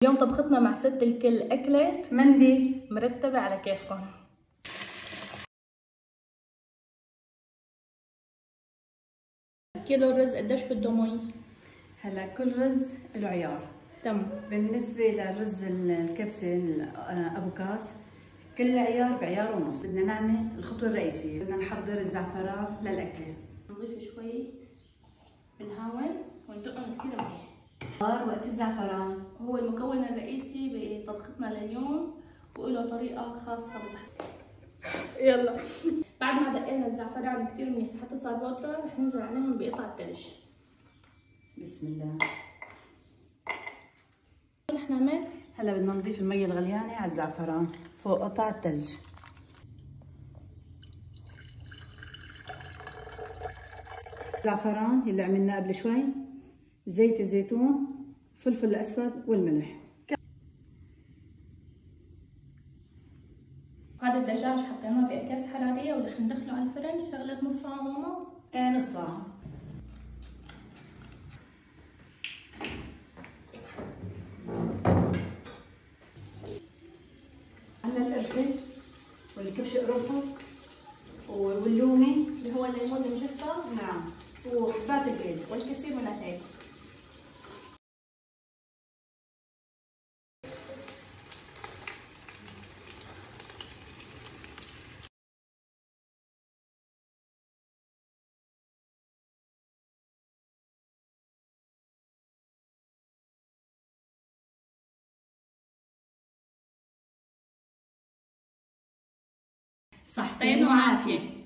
اليوم طبختنا مع ست الكل أكلة مندي مرتبة على كيفكم. كيلو الرز قديش بده مي؟ هلا كل رز له عيار. تمام. بالنسبة للرز الكبسة أبو كاس كل عيار بعيار ونص. بدنا نعمل الخطوة الرئيسية، بدنا نحضر الزعفران للأكلة. نضيف شوي بالهاون وندقهم كثير منيح. وقت الزعفران هو المكون الرئيسي بطبختنا لليوم وله طريقة خاصة بتحضيره. يلا. بعد ما دقينا الزعفران كثير منيح لحتى صار بودرة، رح ننزل عليهم بقطع الثلج. بسم الله. شو رح نعمل؟ هلا بدنا نضيف المي الغليانة على الزعفران فوق قطع الثلج. الزعفران اللي عملناه قبل شوي، زيت الزيتون، فلفل الأسود والملح. هذا الدجاج حطيناه بأكياس حرارية ورح ندخله على الفرن شغلة نص ساعة ماما؟ ايه نص ساعة. هلا القرفة والكبش قرنفل واللومي اللي هو الليمون المجفف. نعم، وحبات القيل والكثير من الهيل. صحتين وعافية.